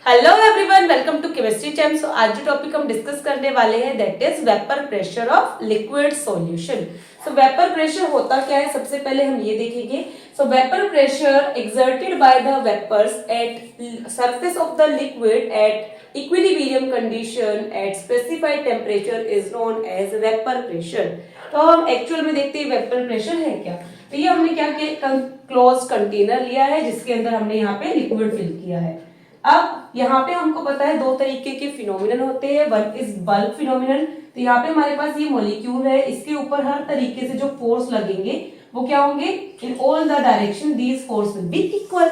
Hello everyone, welcome to chemistry chem. So आज जो topic हम डिस्कस करने वाले हैं that is vapour pressure of liquid solution. So vapour pressure होता क्या है, सबसे पहले हम ये देखेंगे। So vapour pressure exerted by the vapours at surface of the liquid at equilibrium condition at specified temperature is known as vapour pressure. तो हम एक्चुअल में देखते हैं वेपर प्रेशर है क्या। तो ये हमने क्या किया, क्लोज कंटेनर लिया है जिसके अंदर हमने यहाँ पे लिक्विड फिल किया है। अब यहाँ पे हमको पता है दो तरीके के फिनोमिनन होते हैं, वन इज बल्क फिनोमिनन। तो यहाँ पे हमारे पास ये मॉलिक्यूल है, इसके ऊपर हर तरीके से जो फोर्स लगेंगे वो क्या होंगे, in all the direction these force will be equal.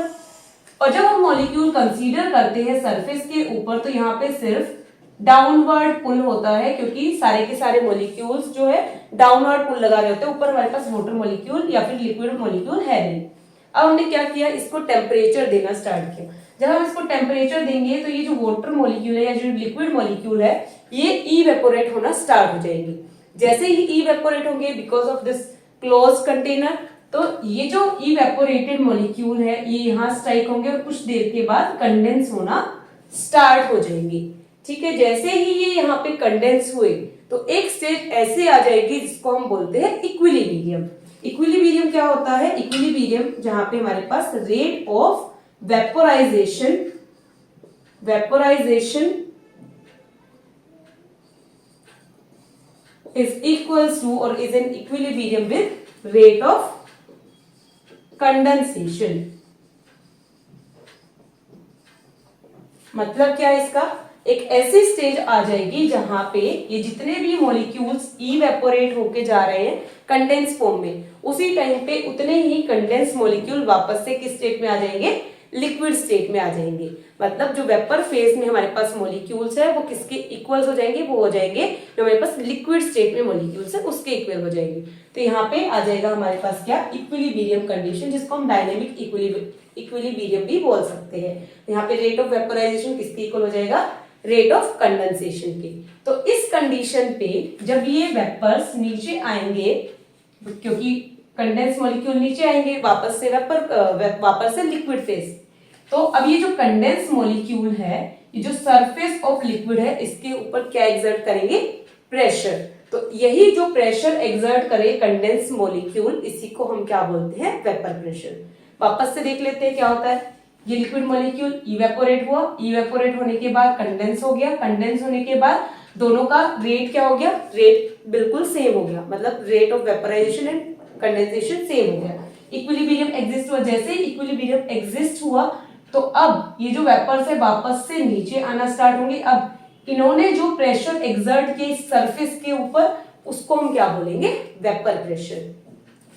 और जब हम मॉलिक्यूल कंसीडर करते हैं सरफेस के ऊपर तो यहाँ पे सिर्फ डाउनवर्ड पुल होता है, क्योंकि सारे के सारे मॉलिक्यूल्स जो है डाउनवर्ड पुल लगा रहे होते हैं। ऊपर हमारे पास वाटर मॉलिक्यूल या फिर लिक्विड मॉलिक्यूल है नहीं। अब हमने क्या किया, इसको टेम्परेचर देना स्टार्ट किया। जब हम इसको टेम्परेचर देंगे तो ये जो वाटर मॉलिक्यूल है या जो लिक्विड मॉलिक्यूल है ये इवेपोरेट होना स्टार्ट हो जाएंगे। जैसे ही इवेपोरेट होंगे because of this close container, तो ये जो इवेपोरेटेड मॉलिक्यूल है ये यहाँ स्ट्राइक होंगे और कुछ देर के बाद कंडेंस होना स्टार्ट हो जाएंगे। ठीक है, जैसे ही ये यहाँ पे कंडेंस हुए तो एक स्टेज ऐसे आ जाएगी जिसको हम बोलते हैं इक्विलिब्रियम। इक्विलिब्रियम क्या होता है, इक्विलिब्रियम जहां पे हमारे पास rate of vaporisation is equals to or is in equilibrium with rate of condensation। मतलब क्या है इसका, एक ऐसी स्टेज आ जाएगी जहां पे ये जितने भी मॉलिक्यूल्स इवेपोरेट होके जा रहे हैं कंडेंस फॉर्म में, उसी टाइम पे उतने ही कंडेंस मॉलिक्यूल वापस से किस स्टेट में आ जाएंगे, लिक्विड स्टेट में आ जाएंगे। मतलब जो वेपर फेज में हमारे पास मॉलिक्यूल्स है वो किसके इक्वल्स हो जाएंगे, वो हो जाएंगे जो हमारे पास लिक्विड स्टेट में मॉलिक्यूल्स है उसके इक्वल हो जाएंगे। तो यहाँ पे आ जाएगा हमारे पास क्या, इक्विलिब्रियम कंडीशन, जिसको हम डायनेमिक इक्विलिब्रियम भी बोल सकते हैं। यहाँ पे रेट ऑफ वेपोराइजेशन किसके इक्वल हो जाएगा, रेट ऑफ कंडेंसेशन के। तो इस कंडीशन पे जब ये वेपर्स नीचे आएंगे, क्योंकि कंडेंस मॉलिक्यूल नीचे आएंगे वापस से वापस से लिक्विड फेज, तो अब ये जो कंडेंस मॉलिक्यूल है, ये जो सरफेस ऑफ लिक्विड है इसके ऊपर क्या एक्सर्ट करेंगे, प्रेशर। तो यही जो प्रेशर एक्सर्ट करे कंडेंस मॉलिक्यूल, इसी को हम क्या बोलते हैं, वेपर प्रेशर। वापस से देख लेते हैं क्या होता है। ये लिक्विड मॉलिक्यूल इवेपोरेट हुआ, इवेपोरेट होने के बाद कंडेंस हो गया, कंडेंस होने के बाद दोनों का रेट क्या हो गया, रेट बिल्कुल सेम हो गया। मतलब rate of vaporisation and condensation same हो गया। इक्विलिब्रियम एग्जिस्ट हुआ, जैसे ही इक्विलिब्रियम एग्जिस्ट हुआ तो अब ये जो वेपर्स है वापस से नीचे आना स्टार्ट होंगे। अब इन्होंने जो प्रेशर एक्सर्ट किया सरफेस के ऊपर उसको हम क्या बोलेंगे, वेपर प्रेशर।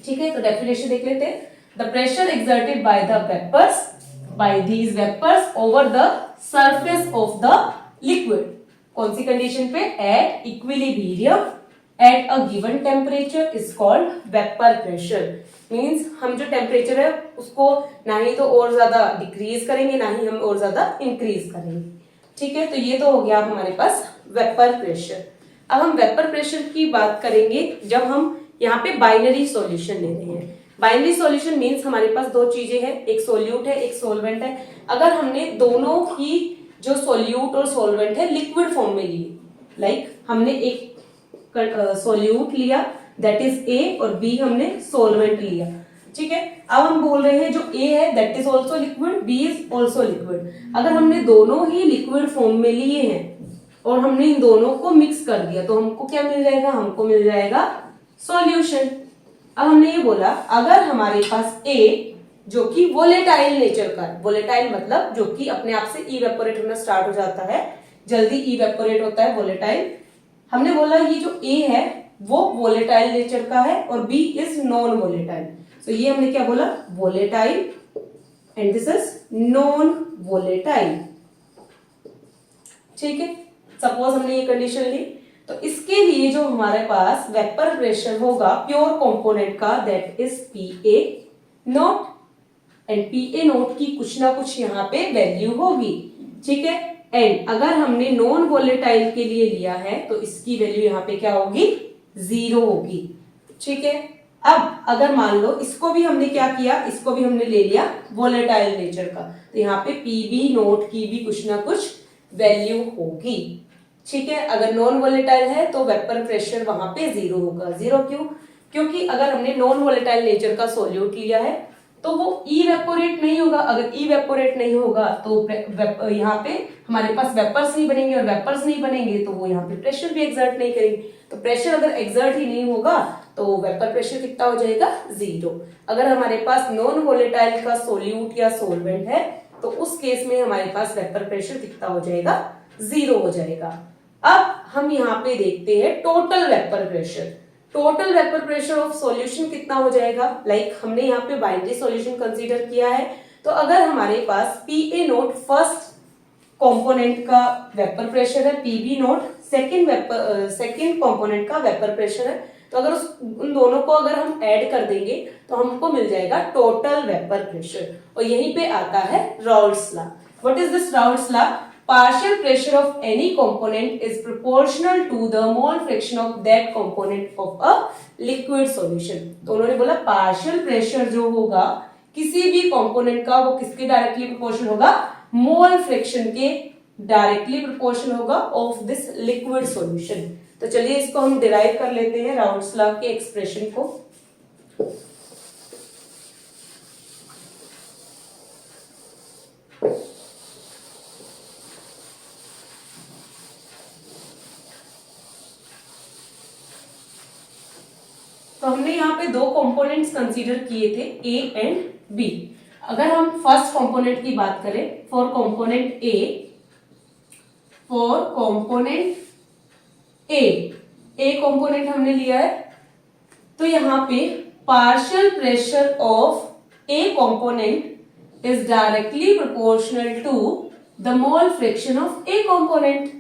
ठीक है, तो डेफिनेशन देख लेते हैं। The pressure exerted by the vapours by these vapours over the surface of the liquid, कौन सी कंडीशन पे, at equilibrium at a given temperature is called vapour pressure. Means हम जो टेम्परेचर है उसको ना ही तो और ज्यादा डिक्रीज करेंगे ना ही हम और ज्यादा इंक्रीज करेंगे। ठीक है, तो ये तो हो गया हमारे पास वेपर प्रेशर। अब हम वेपर प्रेशर की बात करेंगे जब हम यहाँ पे बाइनरी सॉल्यूशन ले रहे हैं। बाइनरी सॉल्यूशन मीन्स हमारे पास दो चीजें हैं, एक सोल्यूट है एक सोलवेंट है। अगर हमने दोनों ही जो सोल्यूट और सोलवेंट है लिक्विड फॉर्म में लिए, लाइक हमने एक सोल्यूट लिया दैट इज ए और बी हमने सोलवेंट लिया। ठीक है, अब हम बोल रहे हैं जो ए है that is also liquid, B is also liquid. अगर हमने दोनों ही लिक्विड फॉर्म में लिए हैं और हमने इन दोनों को मिक्स कर दिया तो हमको क्या मिल जाएगा, हमको मिल जाएगा सॉल्यूशन। अब हमने ये बोला अगर हमारे पास ए जो कि वोलेटाइल नेचर का है, वोलेटाइल मतलब जो कि अपने आप से इवेपोरेट होना स्टार्ट हो जाता है, जल्दी इवेपोरेट होता है, वोलेटाइल। हमने बोला ये जो ए है वो वोलेटाइल नेचर का है और बी इज नॉन वोलेटाइल। सो ये हमने क्या बोला, volatile and this is non volatile. ठीक है, सपोज हमने ये कंडीशन ली तो इसके लिए जो हमारे पास वेपर प्रेशर होगा प्योर कंपोनेंट का that is P A not, and P A not की कुछ ना कुछ यहाँ पे वैल्यू होगी। ठीक है, एंड अगर हमने नॉन वोलेटाइल के लिए लिया है तो इसकी वैल्यू यहाँ पे क्या होगी, 0 होगी। ठीक है, अब अगर मान लो इसको भी हमने क्या किया, इसको भी हमने ले लिया वोलेटाइल नेचर का, तो यहाँ पे पीबी नोट की भी कुछ ना कुछ वैल्यू होगी। ठीक है, अगर नॉन वोलेटाइल है तो वेपर प्रेशर वहां पे जीरो होगा। जीरो क्यों? क्योंकि अगर हमने नॉन वोलेटाइल नेचर का सॉल्यूट लिया है तो वो इवेपोरेट नहीं होगा। अगर इवेपोरेट नहीं होगा तो यहाँ पे हमारे पास वेपर्स नहीं बनेंगे, और वेपर्स नहीं बनेंगे तो वो यहाँ पे प्रेशर भी एक्सर्ट नहीं करेंगे। तो प्रेशर अगर एक्सर्ट ही नहीं होगा तो वेपर प्रेशर कितना हो जाएगा? जीरो। अगर हमारे पास नॉन वोलेटाइल का सोल्यूट या सोलवेंट है तो उस केस में हमारे पास वेपर प्रेशर कितना हो जाएगा? जीरो हो जाएगा। अब हम यहाँ पे देखते हैं total vapour pressure. Total vapour pressure of solution कितना हो जाएगा? लाइक हमने यहाँ पे बाइनरी सॉल्यूशन कंसीडर किया है, तो अगर हमारे पास पीए नोट फर्स्ट कंपोनेंट का वेपर प्रेशर है, पीबी नोट सेकंड कंपोनेंट का वेपर प्रेशर है, तो अगर उन दोनों को अगर हम ऐड कर देंगे तो हमको मिल जाएगा टोटल वेपर प्रेशर। और यहीं पे आता है Raoult's law. What is this Raoult's law? Partial pressure of any component is proportional to the mole fraction of that component of a liquid solution। तो उन्होंने बोला पार्शियल प्रेशर जो होगा किसी भी कंपोनेंट का वो किसके डायरेक्टली प्रोपोर्शनल होगा? मोल फ्रैक्शन के डायरेक्टली प्रोपोर्शनल होगा ऑफ दिस लिक्विड सॉल्यूशन। तो चलिए इसको हम डिराइव कर लेते हैं राउल्ट्स लॉ के एक्सप्रेशन को। तो हमने यहाँ पे दो कंपोनेंट्स कंसीडर किए थे, ए एंड बी। अगर हम फर्स्ट कंपोनेंट की बात करें, फॉर कंपोनेंट ए कंपोनेंट हमने लिया है, तो यहाँ पे partial pressure of A component is directly proportional to the mole fraction of A component.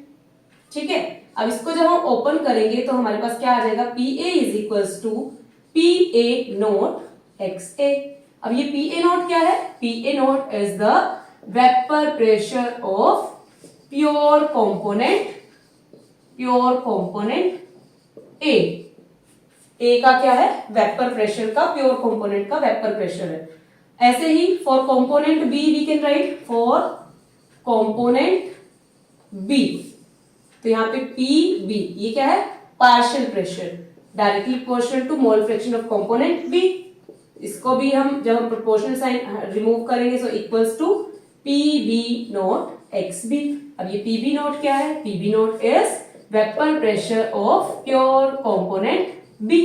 ठीक है, अब इसको जब हम ओपन करेंगे तो हमारे पास क्या आ जाएगा? PA is equals to PA nought X A. अब ये पीए नोट क्या है? PA nought is the vapour pressure of pure component A का क्या है? वेपर प्रेशर का, प्योर कंपोनेंट का वेपर प्रेशर है। ऐसे ही for component B we can write for component B, तो यहाँ पे पी बी ये क्या है? Partial pressure directly proportional to mole fraction of component B. इसको भी हम जब हम प्रोपोर्शनल साइन रिमूव करेंगे तो equals to P B nought X B. अब ये पी बी नोट क्या है? P B nought is vapour pressure of pure component B.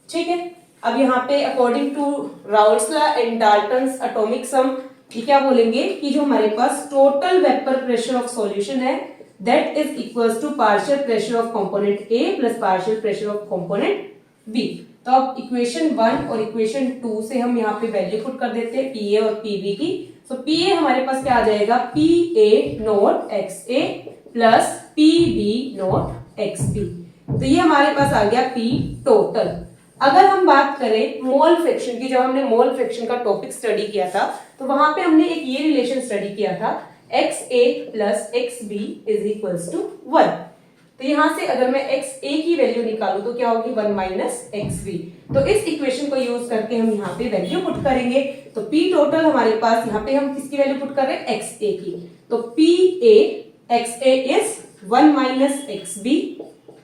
ठीक है, अब यहाँ पे according to Raoult's law and Dalton's atomic sum ये क्या बोलेंगे कि जो हमारे पास total vapour pressure of solution है that is equals to partial pressure of component A plus partial pressure of component B। तो अब इक्वेशन 1 और इक्वेशन 2 से हम यहाँ पे वैल्यू पुट कर देते हैं PA और PB की। तो PA हमारे पास क्या आ जाएगा? PA note XA plus PB note XB। तो ये हमारे पास आ गया P टोटल। अगर हम बात करें मोल फ्रैक्शन की, जब हमने मोल फ्रैक्शन का टॉपिक स्टडी किया था तो वहां पे हमने एक ये रिलेशन स्टडी किया था XA plus XB is equals to 1। तो यहां से अगर मैं XA की वैल्यू निकालूं तो क्या होगी? 1 माइनस XB। तो इस इक्वेशन को यूज करके हम यहाँ पे वैल्यू पुट करेंगे। तो P टोटल हमारे पास यहाँ पे हम किसकी वैल्यू पुट कर रहे हैं? XA की। तो XA is 1 minus XB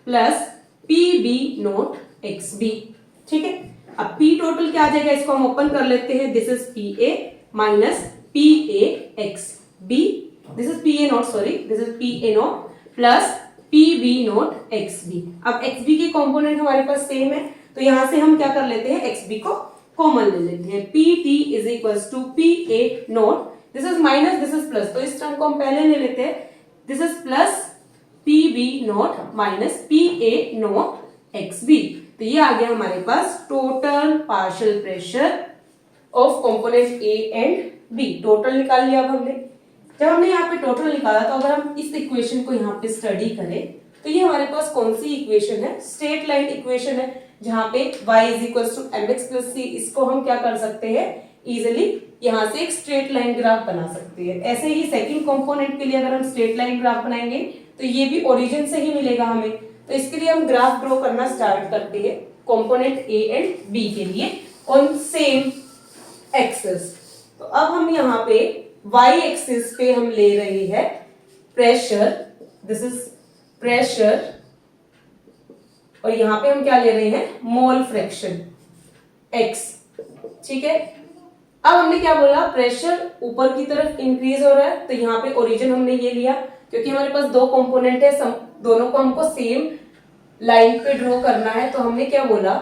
plus PB note XB। ठीक है, अब P टोटल क्या आ जाएगा? इसको हम ओपन कर लेते हैं। This is PA minus PA XB, this is PA note, sorry this is PA note plus PB note XB। अब XB के कंपोनेंट हमारे पास सेम है, तो यहां से हम क्या कर लेते हैं? XB को कॉमन ले लेते हैं। PT is equals to PA nought, this is minus this is plus, तो इस टर्म को हम पहले ले लेते हैं। This is plus PB nought minus PA nought XB। तो ये आ गया हमारे पास total partial pressure of component A and B। टोटल निकाल लिया अब हमने। जब हमने यहाँ पे टोटल निकाला तो अगर हम इस इक्वेशन को यहाँ पे स्टडी करें तो ये हमारे पास कौन सी इक्वेशन है? स्ट्रेट लाइन इक्वेशन है, जहाँ पे y is equal to mx plus c। इसको हम क्या कर सकते हैं? इजिली यहाँ से एक स्ट्रेट लाइन ग्राफ बना सकते हैं। ऐसे ही सेकंड कंपोनेंट के लिए अगर हम स्ट्रेट लाइन ग्राफ बनाएंगे तो ये भी ओरिजिन से ही मिलेगा हमें। तो इसके लिए हम ग्राफ ड्रॉ करना स्टार्ट करते हैं कंपोनेंट A एंड B के लिए ऑन सेम एक्सिस। तो अब हम यहाँ पे y एक्सिस पे हम ले रहे हैं प्रेशर, दिस इज प्रेशर, और यहाँ पे हम क्या ले रहे हैं मोल फ्रैक्शन x, ठीक है। अब हमने क्या बोला, प्रेशर ऊपर की तरफ इंक्रीज हो रहा है, तो यहाँ पे ओरिजिन हमने ये लिया, क्योंकि हमारे पास दो कंपोनेंट है, दोनों को हमको सेम लाइन पे ड्रॉ करना है, तो हमने क्या बोला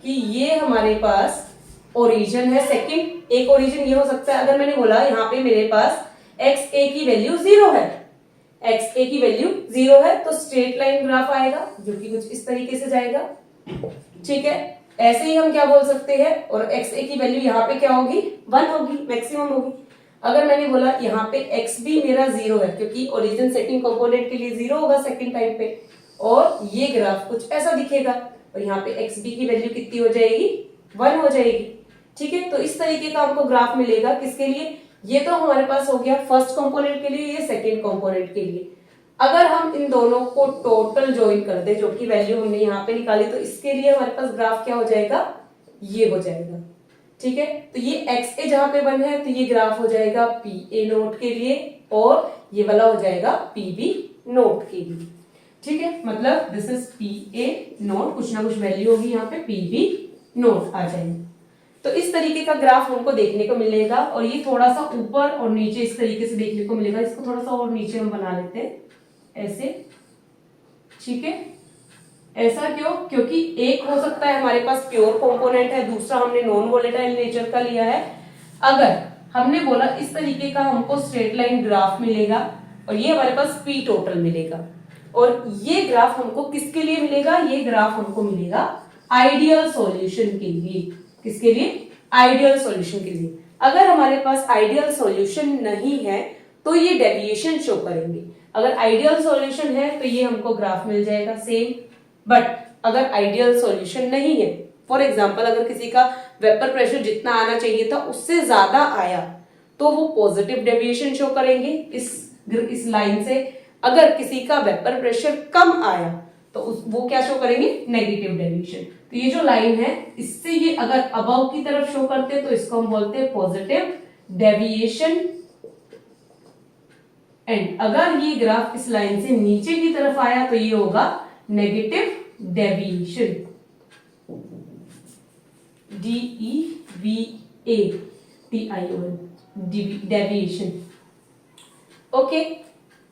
कि ये हमारे पास ओरिजिन है। सेकंड एक ओरिजिन ये हो सकता है, अगर मैंने बोला यहाँ पे मेरे पास एक्स ए की वैल्यू 0 है, एक्स ए की वैल्यू 0 है, तो स्ट्रेट लाइन ग्राफ आएगा जो कि कुछ इस तरीके से जाएगा, ठीक है। ऐसे ही हम क्या बोल सकते हैं, और एक्स ए की वैल्यू यहाँ पे क्या होगी 1 होगी, मैक्सिमम होगी। अगर मैंने बोला यहाँ पे एक्स बी मेरा 0 है, क्योंकि ओरिजिन सेकंड कंपोनेंट के लिए 0 होगा सेकंड टाइम पे, और ये ग्राफ कुछ ऐसा दिखेगा, और यहाँ पे एक्स बी की वैल्यू कितनी हो जाएगी 1 हो जाएगी, ठीक है। तो इस तरीके का हमको ग्राफ मिलेगा, किसके लिए, ये तो हमारे पास हो गया फर्स्ट कंपोनेंट के लिए, ये सेकंड कंपोनेंट के लिए। अगर हम इन दोनों को टोटल ज्वाइन कर दे, जो कि वैल्यू हमने यहाँ पे निकाली, तो इसके लिए हमारे पास ग्राफ क्या हो जाएगा, ये हो जाएगा, ठीक है। तो ये एक्स ए जहां पे 1 है, तो ये ग्राफ हो जाएगा पी ए नोट के लिए, और ये वाला हो जाएगा पी बी नोट के लिए, ठीक है। मतलब this is P A note, कुछ ना कुछ वैल्यू होगी यहाँ पे पी बी नोट आ जाएगी। तो इस तरीके का ग्राफ हमको देखने को मिलेगा, और ये थोड़ा सा ऊपर और नीचे इस तरीके से देखने को मिलेगा। इसको थोड़ा सा और नीचे हम बना लेते हैं ऐसे, ठीक है। ऐसा क्यों, क्योंकि एक हो सकता है हमारे पास प्योर कंपोनेंट है, दूसरा हमने नॉन वोलेटाइल नेचर का लिया है। अगर हमने बोला इस तरीके का हमको स्ट्रेट लाइन ग्राफ मिलेगा, और ये हमारे पास पी टोटल मिलेगा, और ये ग्राफ हमको किसके लिए मिलेगा, ये ग्राफ हमको मिलेगा आइडियल सॉल्यूशन के लिए। किसके लिए, आइडियल सॉल्यूशन के लिए। अगर हमारे पास आइडियल सॉल्यूशन नहीं है तो ये डेविएशन शो करेंगे, अगर आइडियल सॉल्यूशन है तो ये हमको ग्राफ मिल जाएगा सेम। बट अगर आइडियल सॉल्यूशन नहीं है, फॉर एग्जांपल अगर किसी का वेपर प्रेशर जितना आना चाहिए था उससे ज्यादा आया, तो वो पॉजिटिव डेविएशन शो करेंगे इस लाइन से। अगर किसी का वेपर प्रेशर कम आया तो वो क्या शो करेंगे, नेगेटिव डेविएशन। तो ये जो लाइन है, इससे ये अगर अबव की तरफ शो करते हैं तो इसको हम बोलते हैं पॉजिटिव डेविएशन, एंड अगर ये ग्राफ इस लाइन से नीचे की तरफ आया तो ये होगा negative deviation, DEVATION, deviation, okay.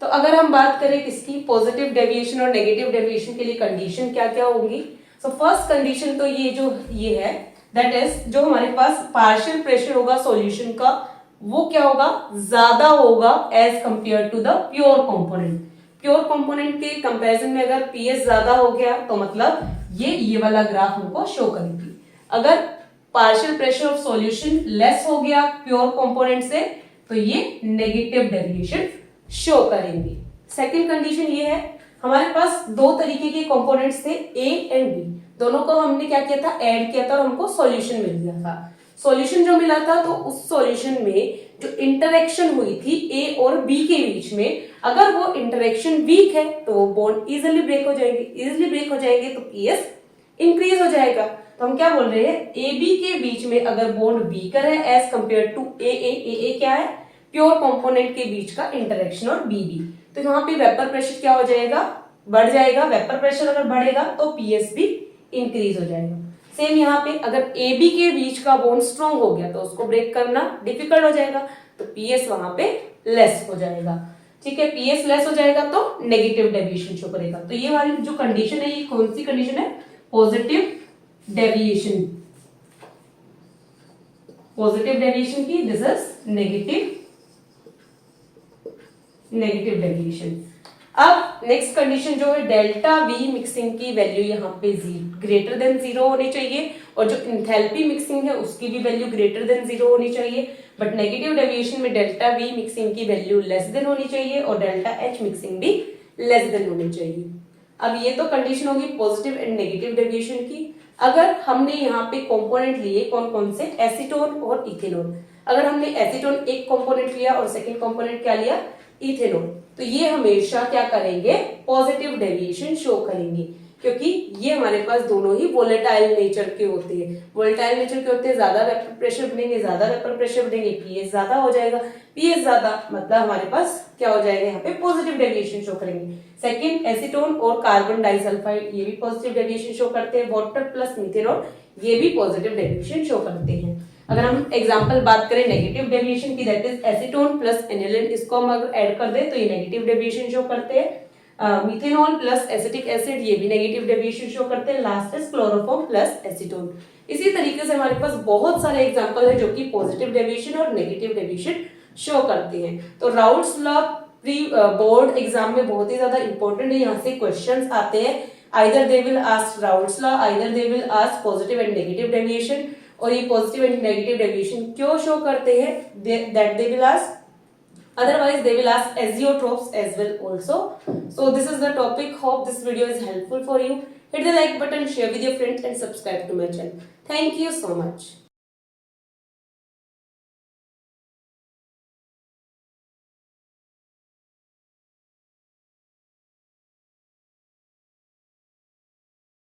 तो अगर हम बात करें किसकी, पॉजिटिव डेविएशन और नेगेटिव डेविएशन के लिए कंडीशन क्या क्या होंगी। सो फर्स्ट कंडीशन तो ये है, दैट इज जो हमारे पास पार्शियल प्रेशर होगा सॉल्यूशन का, वो क्या होगा, ज्यादा होगा as compare to the pure component. Pure component के कंपैरिजन में अगर पीएस ज्यादा हो गया तो मतलब ये वाला ग्राफ हमको शो करेगी। अगर partial pressure of solution less हो गया प्योर कंपोनेंट से, तो ये नेगेटिव डेविएशन शो करेंगे। सेकंड कंडीशन ये है, हमारे पास दो तरीके के कंपोनेंट्स थे, ए एंड बी, दोनों को हमने क्या किया था, ऐड किया था और हमको सॉल्यूशन मिल गया था। सॉल्यूशन जो मिला था, तो उस सॉल्यूशन में जो इंटरेक्शन हुई थी ए और बी के बीच में, अगर वो इंटरेक्शन वीक है तो वो बॉन्ड इजिली ब्रेक हो जाएंगे, तो पीएस इंक्रीज हो जाएगा। तो हम क्या बोल रहे हैं, ए बी के बीच में अगर बॉन्ड वीकर है एज कंपेयर टू ए क्या है, प्योर कंपोनेंट के बीच का इंटरेक्शन, और बी, तो यहाँ पे वेपर प्रेशर क्या हो जाएगा, बढ़ जाएगा। वेपर प्रेशर अगर बढ़ेगा तो पीएस भी इंक्रीज हो जाएगा। सेम यहाँ पे अगर ए बी के बीच का बॉन्ड स्ट्रॉन्ग हो गया तो उसको ब्रेक करना डिफिकल्ट हो जाएगा, तो पीएस वहां पे लेस हो जाएगा, ठीक है। पीएस लेस हो जाएगा तो नेगेटिव डेविएशन शो करेगा। तो ये वाली जो कंडीशन है, ये कौन सी कंडीशन है, पॉजिटिव डेविएशन की, दिस इज नेगेटिव डेविएशन। अब नेक्स्ट कंडीशन जो है, डेल्टा वी मिक्सिंग की वैल्यू यहाँ पे ग्रेटर देन 0 होनी चाहिए, और जो इंथैल्पी मिक्सिंग है उसकी भी वैल्यू ग्रेटर देन 0 होनी चाहिए। बट नेगेटिव डेविएशन में डेल्टा वी मिक्सिंग की वैल्यू लेस देन होनी चाहिए, और डेल्टा एच मिक्सिंग भी लेस देन होनी चाहिए। अब ये तो कंडीशन होगी पॉजिटिव एंड नेगेटिव डेविएशन की। अगर हमने यहाँ पे कंपोनेंट लिए कौन कौन से, एसीटोन और इथेनॉल। अगर हमने एसीटोन एक कंपोनेंट लिया और सेकंड कंपोनेंट क्या लिया, इथेनॉल, तो ये हमेशा क्या करेंगे, पॉजिटिव डेविएशन शो करेंगे, क्योंकि ये हमारे पास दोनों ही वोलेटाइल नेचर के होते हैं। वोलेटाइल नेचर के होते हैं, ज्यादा वेपर प्रेशर बनेंगे, ज्यादा वेपर प्रेशर बनेंगे, पीएच ज्यादा हो जाएगा, पीएच ज्यादा मतलब हमारे पास क्या हो जाएगा, यहाँ पे पॉजिटिव डेविएशन शो करेंगे। सेकंड, एसीटोन और कार्बन डाइसल्फाइड ये भी पॉजिटिव डेविएशन शो करते हैं। वाटर प्लस मीथेनॉल ये भी पॉजिटिव डेविएशन शो करते हैं। अगर हम एग्जांपल बात करें नेगेटिव डेविएशन की, that is acetone plus aniline, इसको हम अगर ऐड कर दें तो ये नेगेटिव डेविएशन शो करते हैं। मिथेनॉल प्लस एसिटिक एसिड ये भी नेगेटिव डेविएशन शो करते हैं। Last is chloroform plus acetone. इसी तरीके से हमारे पास बहुत सारे एग्जांपल है जो कि पॉजिटिव डेविएशन और नेगेटिव डेविएशन शो करते हैं। तो Raoult's law pre board exam में बहुत ही ज्यादा इंपॉर्टेंट है, यहाँ से क्वेश्चंस आते हैं। Either they will ask Raoult's law, either they will ask positive and negative deviation. और ये पॉजिटिव एंड नेगेटिव डेविएशन क्यों शो करते हैं, that they will ask, otherwise they will ask azeotrophs as well also. So this is the topic. Hope this video is helpful for you. Hit the like button, share with your friends and subscribe to my channel. Thank you so much.